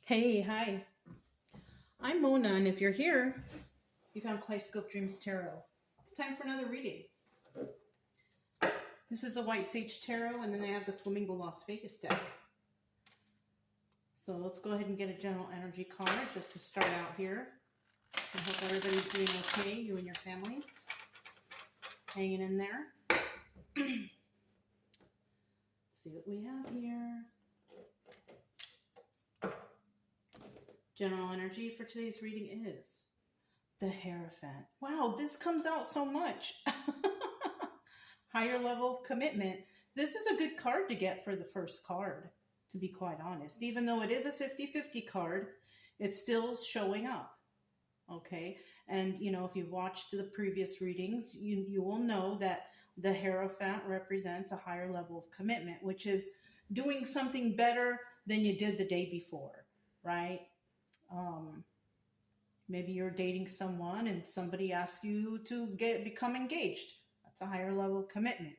Hey, hi. I'm Mona, and if you're here, you found Kaleidoscope Dreams Tarot. It's time for another reading. This is a White Sage Tarot, and then they have the Flamingo Las Vegas deck. So let's go ahead and get a general energy card just to start out here. I hope everybody's doing okay, you and your families. Hanging in there. Let's see what we have here. General energy for today's reading is the Hierophant. Wow, this comes out so much. Higher level of commitment. This is a good card to get for the first card, to be quite honest. Even though it is a 50-50 card, it's still showing up. Okay, and you know, if you've watched the previous readings, you will know that the Hierophant represents a higher level of commitment, which is doing something better than you did the day before, right? Maybe you're dating someone and somebody asks you to become engaged. That's a higher level of commitment.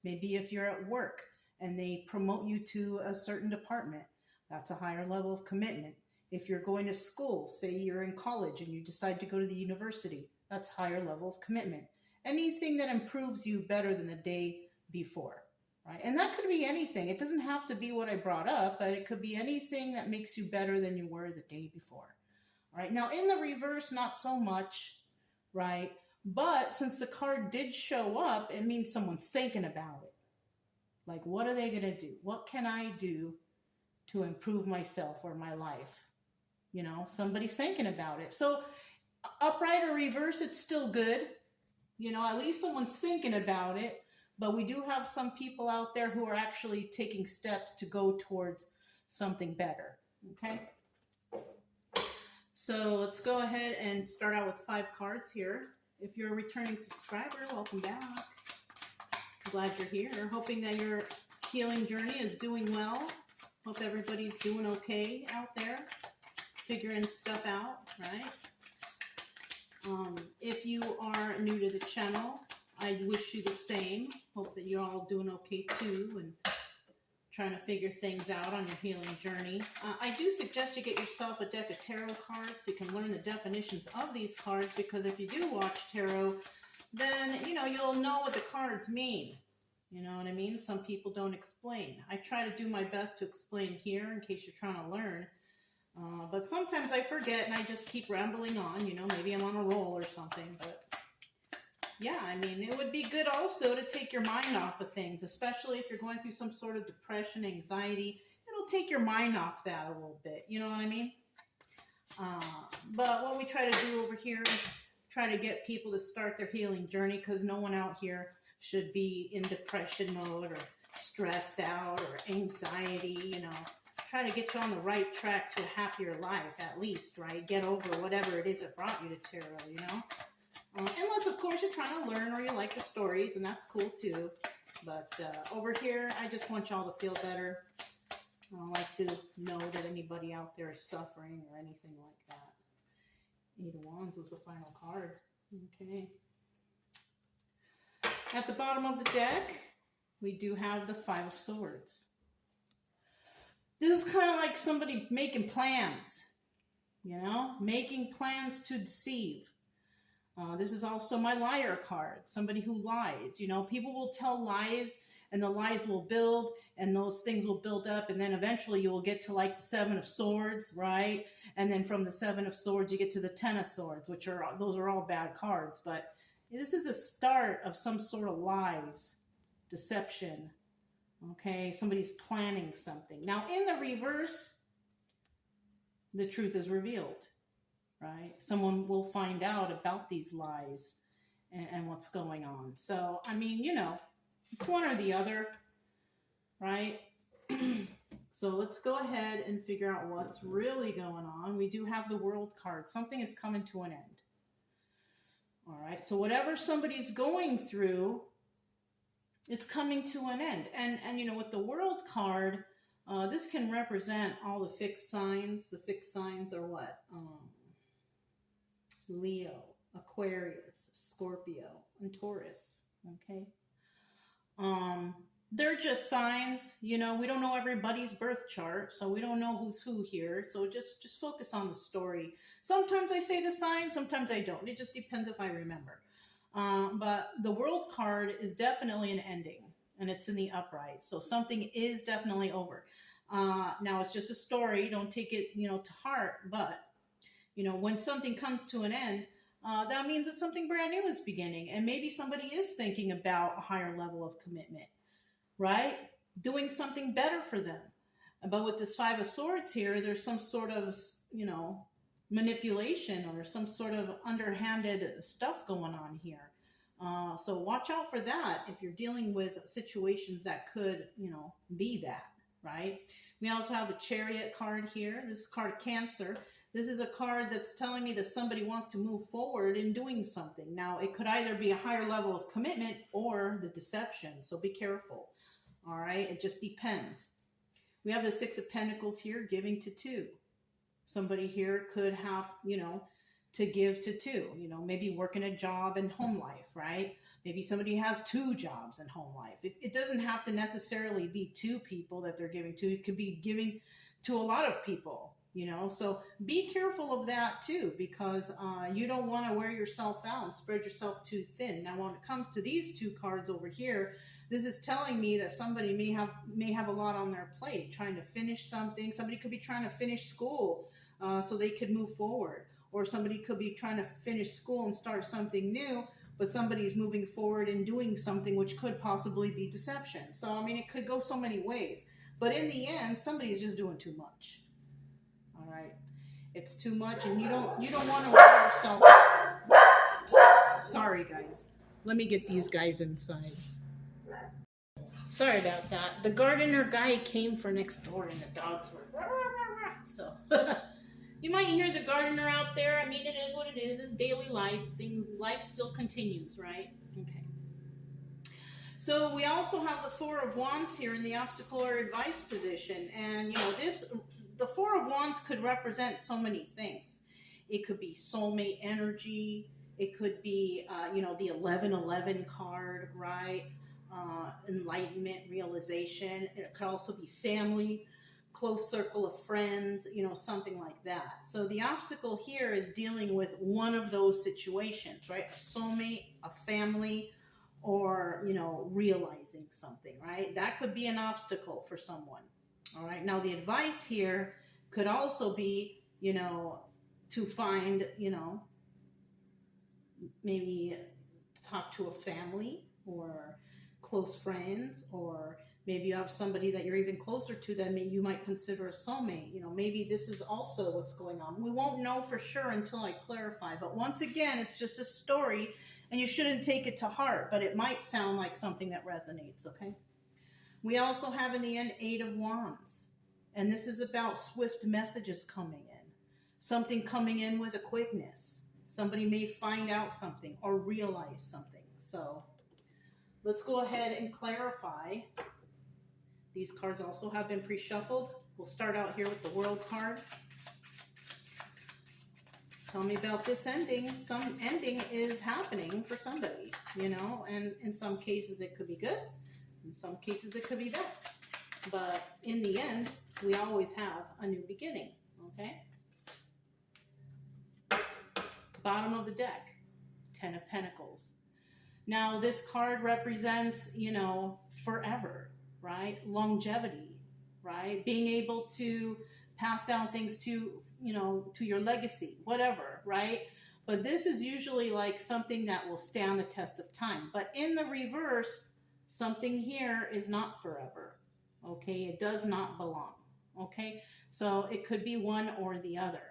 Maybe if you're at work and they promote you to a certain department, that's a higher level of commitment. If you're going to school, say you're in college and you decide to go to the university, that's higher level of commitment. Anything that improves you better than the day before, right? And that could be anything. It doesn't have to be what I brought up, but it could be anything that makes you better than you were the day before. All right, now in the reverse, not so much, right? But since the card did show up, it means someone's thinking about it. Like, what are they going to do? What can I do to improve myself or my life? You know, somebody's thinking about it. So upright or reverse, it's still good. You know, at least someone's thinking about it. But we do have some people out there who are actually taking steps to go towards something better. Okay. So let's go ahead and start out with 5 cards here. If you're a returning subscriber, welcome back. I'm glad you're here. Hoping that your healing journey is doing well. Hope everybody's doing okay out there, figuring stuff out, right? If you are new to the channel, I wish you the same. Hope that you're all doing okay too and trying to figure things out on your healing journey. I do suggest you get yourself a deck of tarot cards so you can learn the definitions of these cards, because if you do watch tarot, then, you know, you'll know what the cards mean. You know what I mean? Some people don't explain. I try to do my best to explain here in case you're trying to learn. But sometimes I forget and I just keep rambling on. You know, maybe I'm on a roll or something, but yeah, I mean, it would be good also to take your mind off of things, especially if you're going through some sort of depression, anxiety. It'll take your mind off that a little bit. You know what I mean? But what we try to do over here is try to get people to start their healing journey, because no one out here should be in depression mode or stressed out or anxiety, you know. Try to get you on the right track to a happier life, at least, right? Get over whatever it is that brought you to tarot, you know? Unless, of course, you're trying to learn or you like the stories, and that's cool, too. But over here, I just want y'all to feel better. I don't like to know that anybody out there is suffering or anything like that. 8 of Wands was the final card. Okay. At the bottom of the deck, we do have the 5 of Swords. This is kind of like somebody making plans, you know? Making plans to deceive. This is also my liar card, somebody who lies. You know, people will tell lies and the lies will build and those things will build up, and then eventually you will get to like the 7 of Swords, right? And then from the 7 of Swords you get to the 10 of Swords, which are, those are all bad cards. But this is the start of some sort of lies, deception, okay? Somebody's planning something. Now in the reverse, the truth is revealed. Right? Someone will find out about these lies and what's going on. So, I mean, you know, it's one or the other, right? So let's go ahead and figure out what's really going on. We do have the World card. Something is coming to an end. All right. So whatever somebody's going through, it's coming to an end. And you know, with the World card, this can represent all the fixed signs. The fixed signs are what? Leo, Aquarius, Scorpio, and Taurus, okay? they're just signs. You know, we don't know everybody's birth chart, so we don't know who's who here. So just focus on the story. Sometimes I say the sign, sometimes I don't. It just depends if I remember. But the world card is definitely an ending, and it's in the upright. So something is definitely over. Now it's just a story. Don't take it, to heart. But when something comes to an end, that means that something brand new is beginning, and maybe somebody is thinking about a higher level of commitment, right? Doing something better for them. But with this Five of Swords here, there's some sort of, manipulation or some sort of underhanded stuff going on here. So watch out for that if you're dealing with situations that could, be that, right? We also have the Chariot card here. This is card Cancer. This is a card that's telling me that somebody wants to move forward in doing something. Now, it could either be a higher level of commitment or the deception. So be careful. All right. It just depends. We have the Six of Pentacles here, giving to two. Somebody here could have, to give to two, maybe working a job and home life, right? Maybe somebody has two jobs and home life. It doesn't have to necessarily be two people that they're giving to. It could be giving to a lot of people, so be careful of that too, because you don't want to wear yourself out and spread yourself too thin. Now, when it comes to these two cards over here, this is telling me that somebody may have a lot on their plate, trying to finish something. Somebody could be trying to finish school so they could move forward, or somebody could be trying to finish school and start something new, but somebody's moving forward and doing something which could possibly be deception. So, I mean, it could go so many ways, but in the end, somebody's just doing too much. All right, it's too much, and you don't want to wear yourself. Sorry, guys. Let me get these guys inside. Sorry about that. The gardener guy came for next door, and the dogs were so. You might hear the gardener out there. I mean, it is what it is. It's daily life. Life still continues, right? Okay. So we also have the Four of Wands here in the obstacle or advice position. And, the Four of Wands could represent so many things. It could be soulmate energy. It could be, the 1111 card, right? Enlightenment, realization. It could also be family, close circle of friends, something like that. So the obstacle here is dealing with one of those situations, right? A soulmate, a family, or, realizing something, right? That could be an obstacle for someone. All right. Now, the advice here could also be, to find, maybe talk to a family or close friends, or maybe you have somebody that you're even closer to that you might consider a soulmate. Maybe this is also what's going on. We won't know for sure until I clarify. But once again, it's just a story, and you shouldn't take it to heart, but it might sound like something that resonates, okay? We also have in the end, Eight of Wands. And this is about swift messages coming in. Something coming in with a quickness. Somebody may find out something or realize something. So let's go ahead and clarify. These cards also have been pre-shuffled. We'll start out here with the World card. Tell me about this ending. Some ending is happening for somebody, and in some cases it could be good. In some cases it could be bad. But in the end, we always have a new beginning, okay? Bottom of the deck, Ten of Pentacles. Now, this card represents, forever, right? Longevity, right? Being able to pass down things to, to your legacy, whatever, right? But this is usually like something that will stand the test of time. But in the reverse, something here is not forever, okay? It does not belong, okay? So it could be one or the other.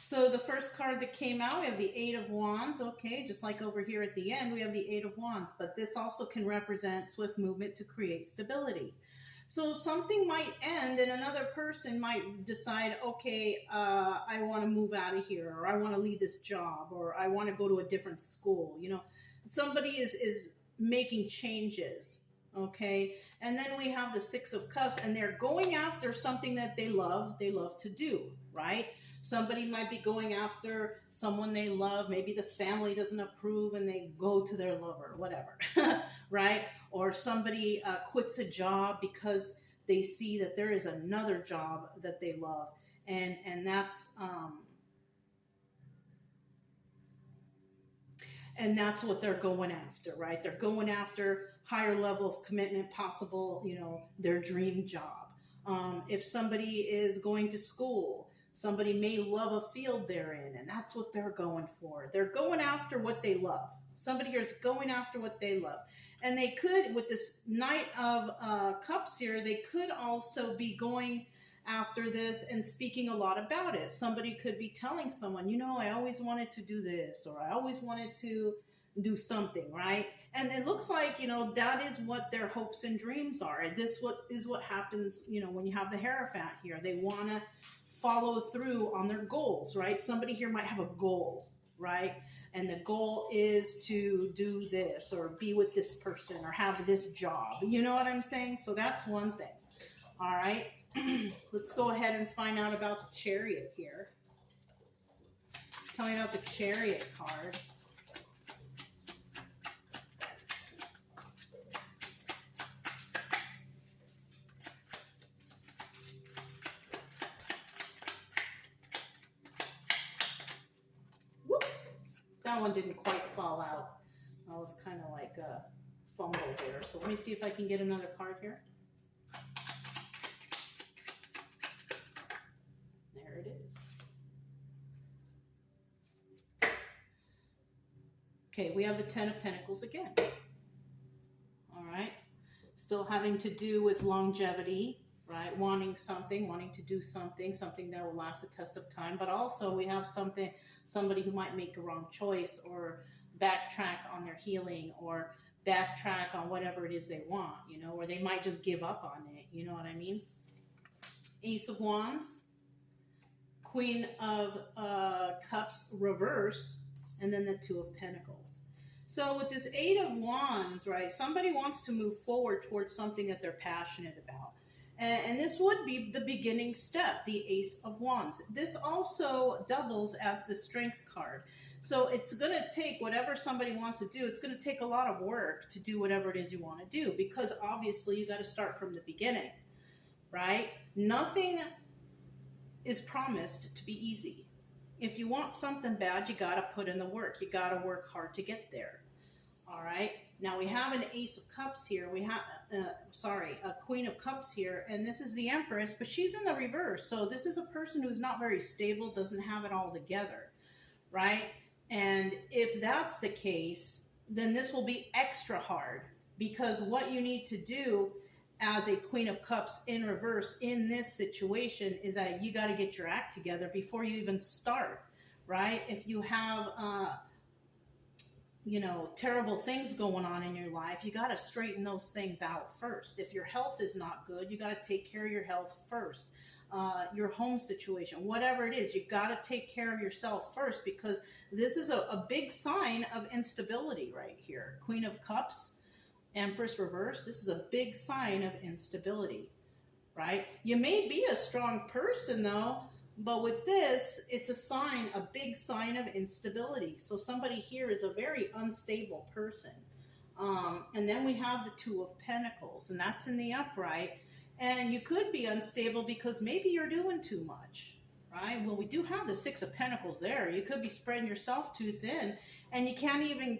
So the first card that came out, we have the Eight of Wands, okay? Just like over here at the end, we have the Eight of Wands, but this also can represent swift movement to create stability. So something might end and another person might decide, okay, I want to move out of here, or I want to leave this job, or I want to go to a different school. Somebody is making changes, Okay, and then we have the Six of Cups, and they're going after something that they love to do, right? Somebody might be going after someone they love. Maybe the family doesn't approve and they go to their lover, whatever, right? Or somebody quits a job because they see that there is another job that they love, and that's what they're going after, right? They're going after higher level of commitment, possible, their dream job. If somebody is going to school, somebody may love a field they're in, and that's what they're going for. They're going after what they love. Somebody here is going after what they love. And they could, with this Knight of Cups here, they could also be going after this and speaking a lot about it. Somebody could be telling someone, I always wanted to do this, or I always wanted to do something, right? And it looks like, that is what their hopes and dreams are. And this is what happens, when you have the Hierophant here. They want to follow through on their goals, right? Somebody here might have a goal, right? And the goal is to do this, or be with this person, or have this job. You know what I'm saying? So that's one thing. All right. Let's go ahead and find out about the Chariot here. Tell me about the Chariot card. Whoop. That one didn't quite fall out. That was kind of like a fumble there. So let me see if I can get another card here. There it is. Okay, we have the Ten of Pentacles again. All right. Still having to do with longevity, right? Wanting to do something that will last the test of time. But also we have somebody who might make a wrong choice, or backtrack on their healing, or backtrack on whatever it is they want, or they might just give up on it. You know what I mean? Ace of Wands, Queen of Cups reverse, and then the Two of Pentacles. So with this Eight of Wands, right, somebody wants to move forward towards something that they're passionate about. And this would be the beginning step, the Ace of Wands. This also doubles as the Strength card. So it's going to take whatever somebody wants to do. It's going to take a lot of work to do whatever it is you want to do, because obviously you got to start from the beginning, right? Nothing is promised to be easy. If you want something bad, you got to put in the work. You got to work hard to get there. All right. Now we have an Ace of Cups here. We have, a Queen of Cups here, and this is the Empress, but she's in the reverse. So this is a person who's not very stable, doesn't have it all together, right? And if that's the case, then this will be extra hard, because what you need to do as a Queen of Cups in reverse in this situation is that you got to get your act together before you even start, right? If you have, terrible things going on in your life, you got to straighten those things out first. If your health is not good, you got to take care of your health first. Your home situation, whatever it is, you got to take care of yourself first, because this is a big sign of instability right here. Queen of Cups, Empress reverse, this is a big sign of instability, right? You may be a strong person though, but with this, it's a big sign of instability. So somebody here is a very unstable person. And then we have the Two of Pentacles, and that's in the upright. And you could be unstable because maybe you're doing too much, right? Well, we do have the Six of Pentacles there. You could be spreading yourself too thin, and you can't even,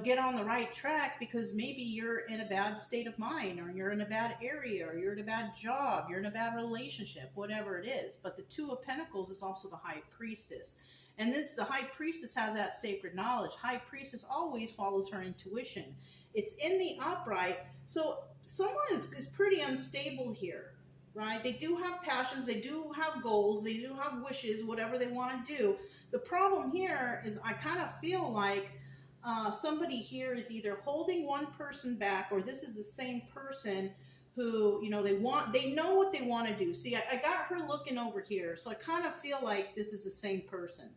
get on the right track because maybe you're in a bad state of mind, or you're in a bad area, or you're in a bad job, you're in a bad relationship, whatever it is. But the Two of Pentacles is also the High Priestess. And the High Priestess has that sacred knowledge. High Priestess always follows her intuition. It's in the upright. So someone is pretty unstable here, right? They do have passions. They do have goals. They do have wishes, whatever they want to do. The problem here is I kind of feel like somebody here is either holding one person back, or this is the same person who, they know what they want to do. See, I got her looking over here, so I kind of feel like this is the same person.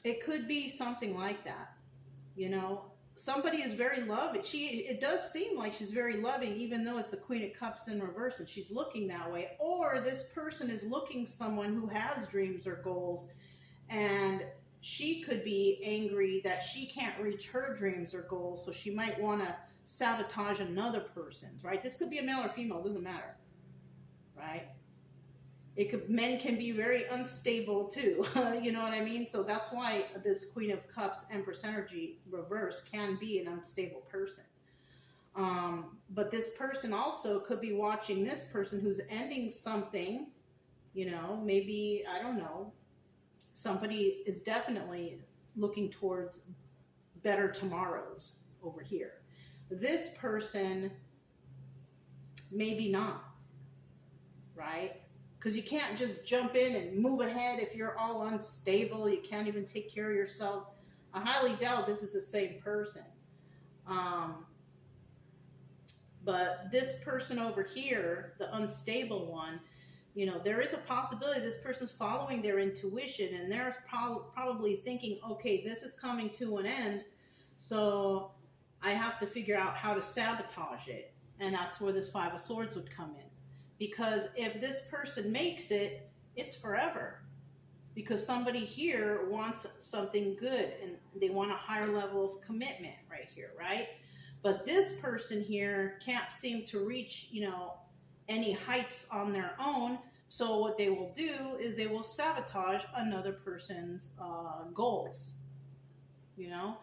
It could be something like that, somebody is very loving. It does seem like she's very loving, even though it's the Queen of Cups in reverse and she's looking that way. Or this person is looking someone who has dreams or goals, and she could be angry that she can't reach her dreams or goals, so she might want to sabotage another person's, right? This could be a male or female, it doesn't matter, right? Men can be very unstable too. You know what I mean? So that's why this Queen of Cups Empress energy reverse can be an unstable person. But this person also could be watching this person who's ending something, you know, maybe, I don't know, somebody is definitely looking towards better tomorrows over here. This person, maybe not, right? Because you can't just jump in and move ahead if you're all unstable. You can't even take care of yourself. I highly doubt this is the same person. But this person over here, the unstable one, you know, there is a possibility this person's following their intuition, and they're probably thinking, okay, this is coming to an end, so I have to figure out how to sabotage it. And that's where this Five of Swords would come in. Because if this person makes it, it's forever. Because somebody here wants something good and they want a higher level of commitment right here, right? But this person here can't seem to reach, you know, any heights on their own. So what they will do is they will sabotage another person's goals, you know?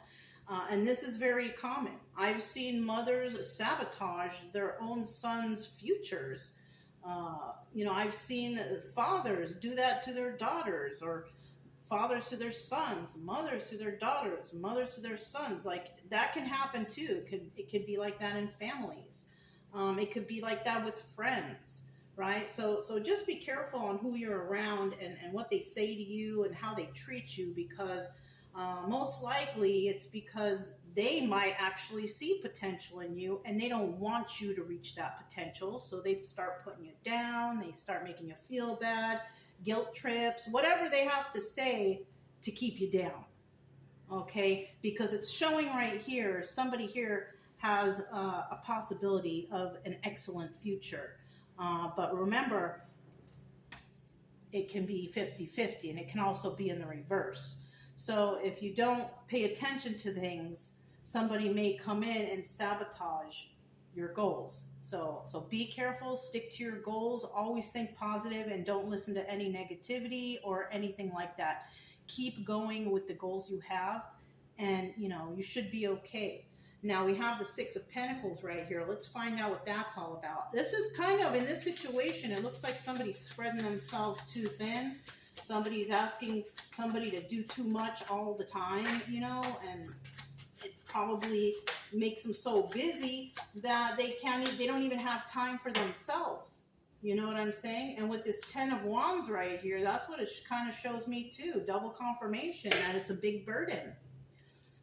And this is very common. I've seen mothers sabotage their own sons' futures. You know, I've seen fathers do that to their daughters, or fathers to their sons, mothers to their daughters, mothers to their sons. Like, that can happen too. It could be like that in families. It could be like that with friends, right? So just be careful on who you're around and what they say to you and how they treat you, because most likely it's because they might actually see potential in you and they don't want you to reach that potential. So they start putting you down, they start making you feel bad, guilt trips, whatever they have to say to keep you down. Okay? Because it's showing right here, somebody here has a possibility of an excellent future. But remember, it can be 50-50, and it can also be in the reverse. So if you don't pay attention to things, somebody may come in and sabotage your goals. So be careful, stick to your goals, always think positive, and don't listen to any negativity or anything like that. Keep going with the goals you have, and you know, you should be okay. Now we have the Six of Pentacles right here. Let's find out what that's all about. This is kind of, in this situation, it looks like somebody's spreading themselves too thin. Somebody's asking somebody to do too much all the time, you know, and it probably makes them so busy that they don't even have time for themselves. You know what I'm saying? And with this Ten of Wands right here, that's what it kind of shows me too. Double confirmation that it's a big burden.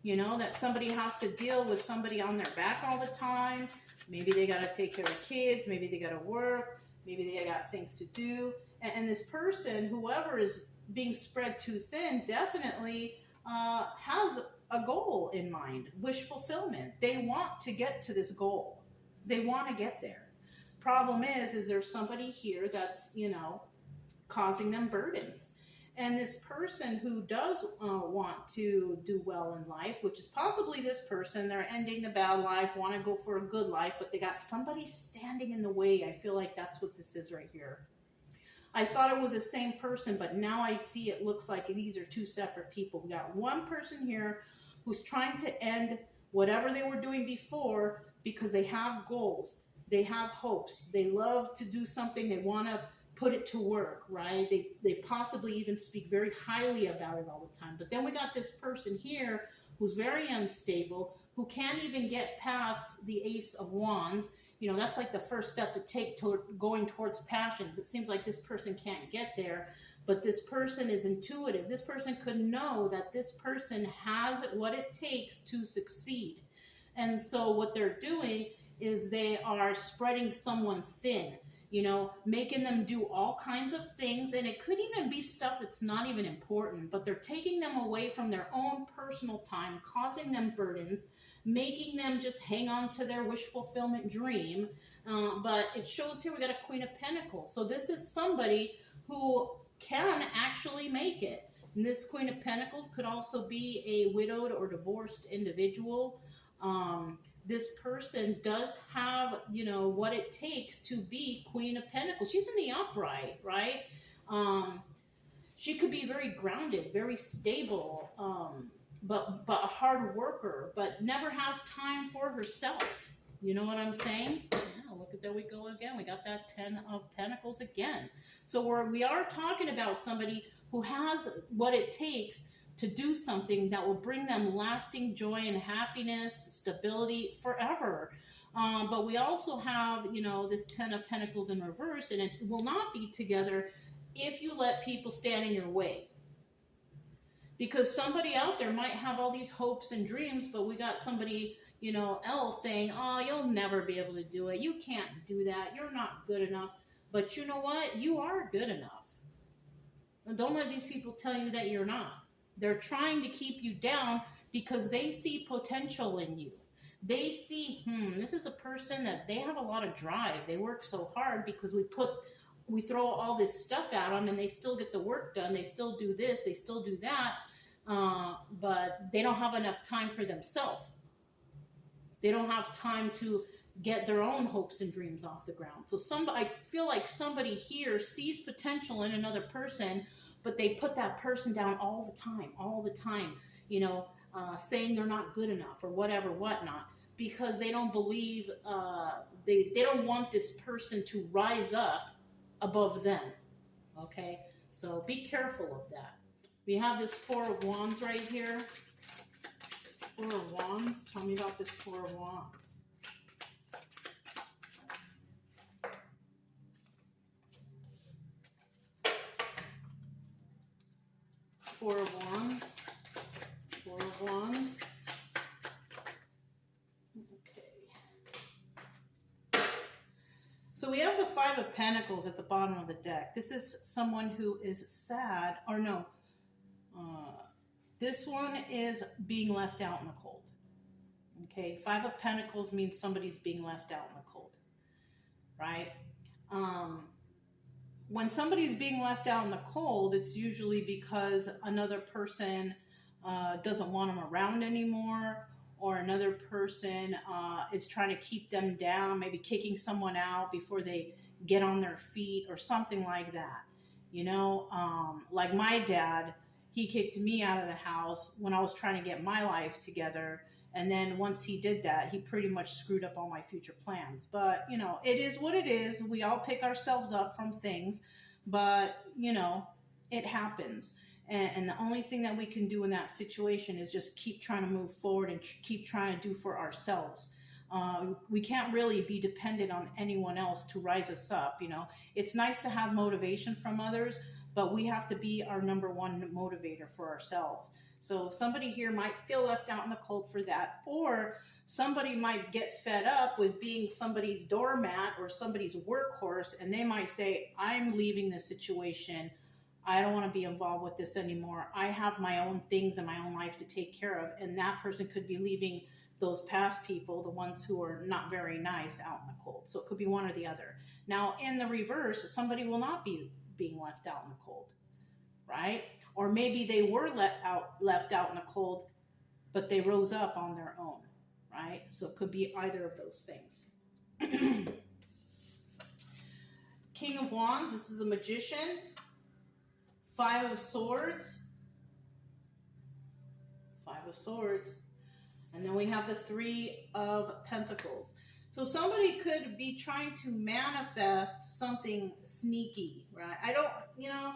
You know, that somebody has to deal with somebody on their back all the time. Maybe they got to take care of kids. Maybe they got to work. Maybe they got things to do. And this person, whoever is being spread too thin, definitely has a goal in mind, wish fulfillment. They want to get to this goal. They want to get there. Problem is there's somebody here that's, you know, causing them burdens. And this person who does want to do well in life, which is possibly this person, they're ending the bad life, want to go for a good life, but they got somebody standing in the way. I feel like that's what this is right here. I thought it was the same person, but now I see it looks like these are two separate people. We got one person here who's trying to end whatever they were doing before because they have goals. They have hopes. They love to do something. They want to put it to work, right? They possibly even speak very highly about it all the time. But then we got this person here who's very unstable, who can't even get past the Ace of Wands. You know, that's like the first step to take toward going towards passions. It seems like this person can't get there, but this person is intuitive. This person could know that this person has what it takes to succeed. And so what they're doing is they are spreading someone thin, you know, making them do all kinds of things. And it could even be stuff that's not even important, but they're taking them away from their own personal time, causing them burdens, making them just hang on to their wish fulfillment dream. But it shows here we got a Queen of Pentacles. So this is somebody who can actually make it. And this Queen of Pentacles could also be a widowed or divorced individual. This person does have, you know, what it takes to be Queen of Pentacles. She's in the upright, right? She could be very grounded, very stable, but a hard worker, but never has time for herself. You know what I'm saying? Yeah, look at there we go again. We got that 10 of Pentacles again. So we are talking about somebody who has what it takes to do something that will bring them lasting joy and happiness, stability forever. But we also have, you know, this 10 of Pentacles in reverse, and it will not be together if you let people stand in your way. Because somebody out there might have all these hopes and dreams, but we got somebody, you know, else saying, oh, you'll never be able to do it. You can't do that. You're not good enough. But you know what? You are good enough. And don't let these people tell you that you're not. They're trying to keep you down because they see potential in you. They see, this is a person that they have a lot of drive. They work so hard because we throw all this stuff at them and they still get the work done. They still do this, they still do that, but they don't have enough time for themselves. They don't have time to get their own hopes and dreams off the ground. So I feel like somebody here sees potential in another person, but they put that person down all the time, you know, saying they're not good enough or whatever, whatnot, because they don't believe, they don't want this person to rise up above them. Okay, so be careful of that. We have this Four of Wands right here. Four of Wands. Tell me about this Four of Wands. Four of Wands. Four of Wands. So we have the Five of Pentacles at the bottom of the deck. This is someone who is sad, or no, this one is being left out in the cold. Okay, Five of Pentacles means somebody's being left out in the cold, right? When somebody's being left out in the cold, it's usually because another person doesn't want them around anymore, or another person is trying to keep them down, maybe kicking someone out before they get on their feet or something like that. You know, like my dad, he kicked me out of the house when I was trying to get my life together. And then once he did that, he pretty much screwed up all my future plans. But, you know, it is what it is. We all pick ourselves up from things, but, you know, it happens. And the only thing that we can do in that situation is just keep trying to move forward and keep trying to do for ourselves. We can't really be dependent on anyone else to rise us up. You know, it's nice to have motivation from others, but we have to be our number one motivator for ourselves. So somebody here might feel left out in the cold for that, or somebody might get fed up with being somebody's doormat or somebody's workhorse, and they might say, I'm leaving this situation. I don't want to be involved with this anymore. I have my own things in my own life to take care of. And that person could be leaving those past people, the ones who are not very nice, out in the cold. So it could be one or the other. Now, in the reverse, somebody will not be being left out in the cold, right? Or maybe they were left out in the cold, but they rose up on their own, right? So it could be either of those things. King of Wands, this is the Magician. Five of Swords. Five of Swords. And then we have the Three of Pentacles. So somebody could be trying to manifest something sneaky, right? I don't, you know,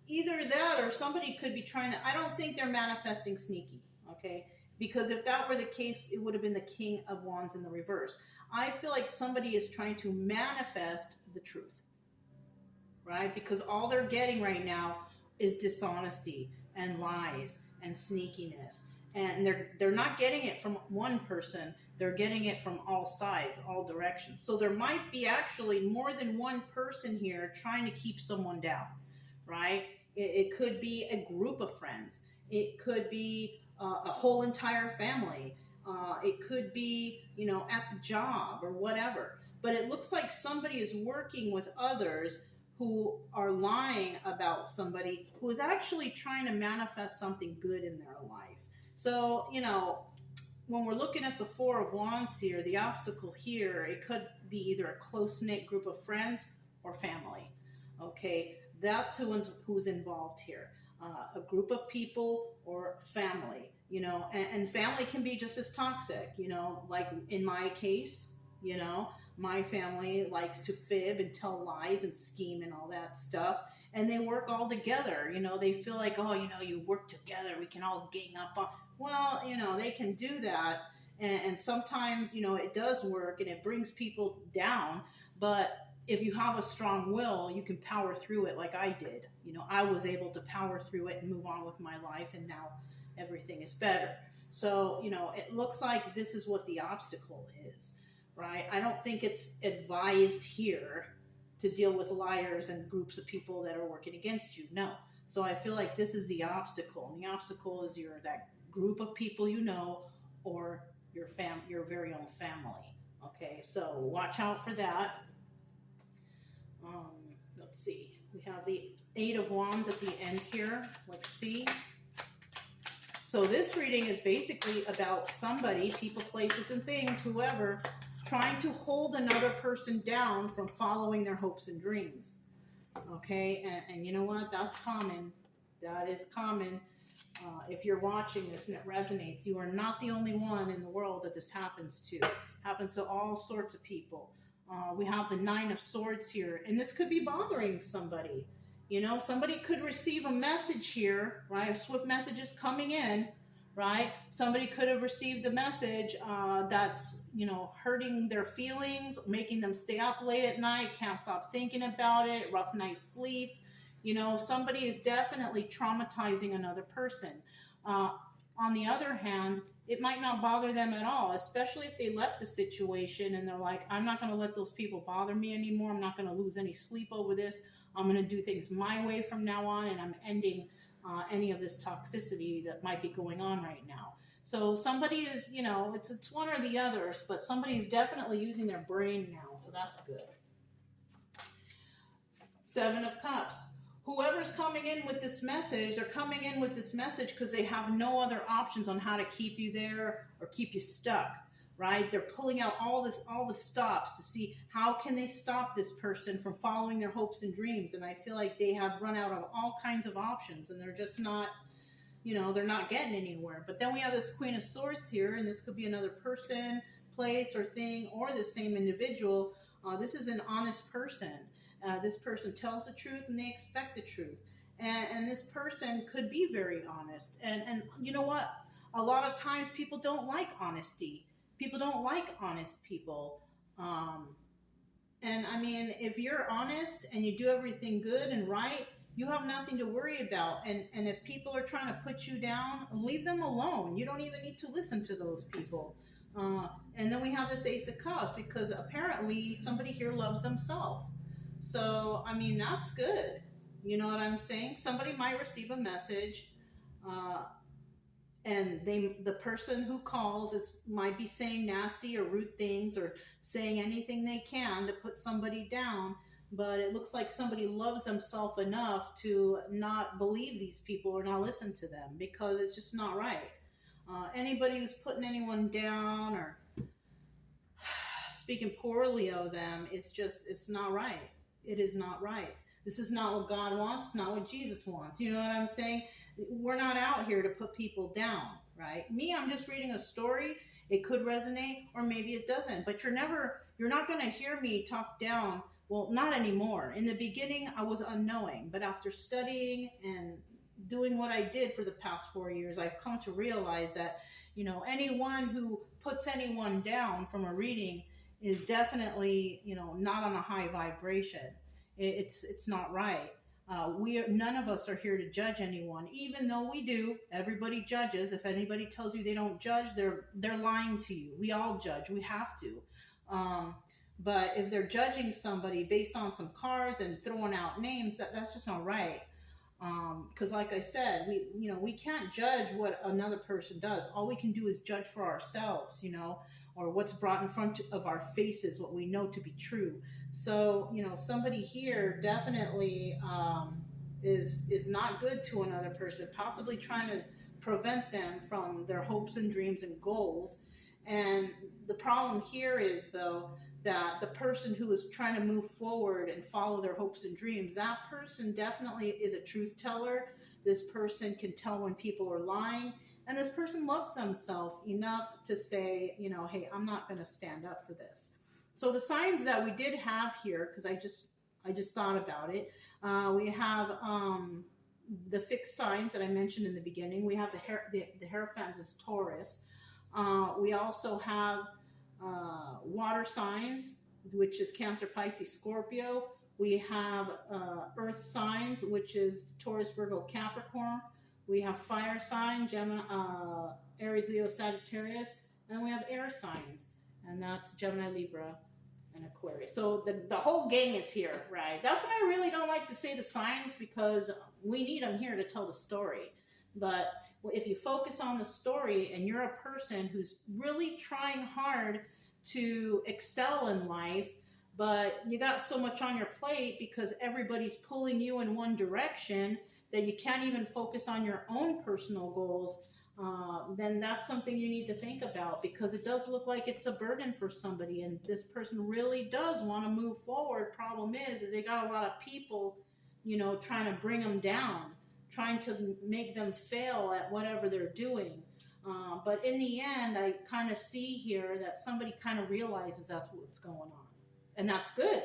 either that or somebody could be trying to, I don't think they're manifesting sneaky, okay? Because if that were the case, it would have been the King of Wands in the reverse. I feel like somebody is trying to manifest the truth, right? Because all they're getting right now is dishonesty and lies and sneakiness. And they're not getting it from one person. They're getting it from all sides, all directions. So there might be actually more than one person here trying to keep someone down, right? It could be a group of friends. It could be a whole entire family. It could be, at the job or whatever. But it looks like somebody is working with others who are lying about somebody who is actually trying to manifest something good in their life. So, when we're looking at the Four of Wands here, the obstacle here, it could be either a close-knit group of friends or family. Okay, that's who's involved here. A group of people or family, and family can be just as toxic, like in my case, my family likes to fib and tell lies and scheme and all that stuff. And they work all together. They feel like, oh, you work together, we can all gang up on. Well, they can do that. And sometimes, it does work and it brings people down. But if you have a strong will, you can power through it like I did. I was able to power through it and move on with my life. And now everything is better. So, it looks like this is what the obstacle is, right? I don't think it's advised here to deal with liars and groups of people that are working against you. No. So I feel like this is the obstacle. And the obstacle is that group of people or your very own family. Okay, so watch out for that. Let's see. We have the Eight of Wands at the end here. Let's see. So this reading is basically about somebody, people, places, and things, whoever, trying to hold another person down from following their hopes and dreams. Okay, and you know what? That's common. That is common. If you're watching this and it resonates, you are not the only one in the world that this happens to. It happens to all sorts of people. We have the Nine of Swords here, and this could be bothering somebody. Somebody could receive a message here, right? Swift messages coming in, right? Somebody could have received a message that's, hurting their feelings, making them stay up late at night, can't stop thinking about it, rough night's sleep. Somebody is definitely traumatizing another person. On the other hand, it might not bother them at all, especially if they left the situation and they're like, I'm not going to let those people bother me anymore. I'm not going to lose any sleep over this. I'm going to do things my way from now on, and I'm ending any of this toxicity that might be going on right now. So somebody is, it's one or the other, but somebody's definitely using their brain now, so that's good. Seven of Cups. Whoever's coming in with this message, they're coming in with this message because they have no other options on how to keep you there or keep you stuck, right? They're pulling out all the stops to see how can they stop this person from following their hopes and dreams. And I feel like they have run out of all kinds of options, and they're just not, they're not getting anywhere. But then we have this Queen of Swords here, and this could be another person, place, or thing, or the same individual. This is an honest person. This person tells the truth and they expect the truth. And this person could be very honest. And you know what? A lot of times people don't like honesty. People don't like honest people. And I mean, if you're honest and you do everything good and right, you have nothing to worry about. And if people are trying to put you down, leave them alone. You don't even need to listen to those people. And then we have this Ace of Cups because apparently somebody here loves themselves. So, I mean, that's good. You know what I'm saying? Somebody might receive a message, and the person who calls might be saying nasty or rude things or saying anything they can to put somebody down. But it looks like somebody loves themselves enough to not believe these people or not listen to them because it's just not right. Anybody who's putting anyone down or speaking poorly of them, it's not right. It is not right. This is not what God wants. It's not what Jesus wants. You know what I'm saying? We're not out here to put people down, right? Me, I'm just reading a story. It could resonate or maybe it doesn't, but you're not going to hear me talk down. Well, not anymore. In the beginning, I was unknowing, but after studying and doing what I did for the past 4 years, I've come to realize that, anyone who puts anyone down from a reading is definitely, not on a high vibration. It's not right. None of us are here to judge anyone, even though we do. Everybody judges. If anybody tells you they don't judge, they're lying to you. We all judge. We have to. But if they're judging somebody based on some cards and throwing out names, that's just not right. Because like I said, we can't judge what another person does. All we can do is judge for ourselves, or what's brought in front of our faces, what we know to be true. So, somebody here definitely is not good to another person, possibly trying to prevent them from their hopes and dreams and goals. And the problem here is, though, that the person who is trying to move forward and follow their hopes and dreams, that person definitely is a truth teller. This person can tell when people are lying, and this person loves themselves enough to say, hey, I'm not going to stand up for this. So the signs that we did have here, because I just thought about it, we have the fixed signs that I mentioned in the beginning. We have the Hierophant is Taurus. We also have water signs, which is Cancer, Pisces, Scorpio. We have earth signs, which is Taurus, Virgo, Capricorn. We have fire sign, Gemini, Aries, Leo, Sagittarius. And we have air signs, and that's Gemini, Libra, and Aquarius. So the whole gang is here, right? That's why I really don't like to say the signs, because we need them here to tell the story. But if you focus on the story and you're a person who's really trying hard to excel in life, but you got so much on your plate because everybody's pulling you in one direction that you can't even focus on your own personal goals, then that's something you need to think about, because it does look like it's a burden for somebody, and this person really does want to move forward. Problem is they got a lot of people, trying to bring them down, trying to make them fail at whatever they're doing. But in the end, I kind of see here that somebody kind of realizes that's what's going on. And that's good.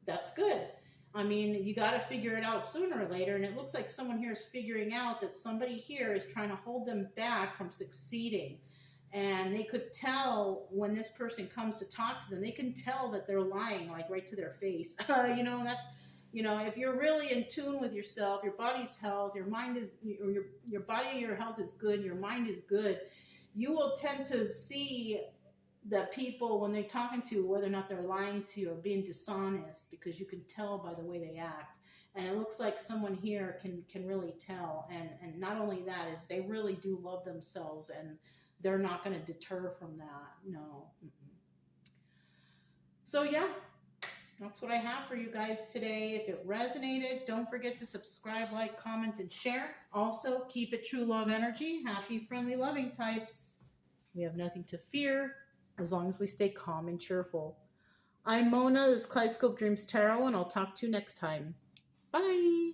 That's good. I mean, you got to figure it out sooner or later. And it looks like someone here is figuring out that somebody here is trying to hold them back from succeeding. And they could tell when this person comes to talk to them, they can tell that they're lying, like right to their face. That's, if you're really in tune with yourself, your body's health, your mind is, your body, your health is good, your mind is good, you will tend to see the people when they're talking to you, whether or not they're lying to you or being dishonest, because you can tell by the way they act. And it looks like someone here can really tell. And not only that, is they really do love themselves, and they're not going to deter from that. No. So yeah, that's what I have for you guys today. If it resonated, don't forget to subscribe, like, comment, and share. Also, keep it true love energy. Happy, friendly, loving types. We have nothing to fear as long as we stay calm and cheerful. I'm Mona. This is Kaleidoscope Dreams Tarot, and I'll talk to you next time. Bye.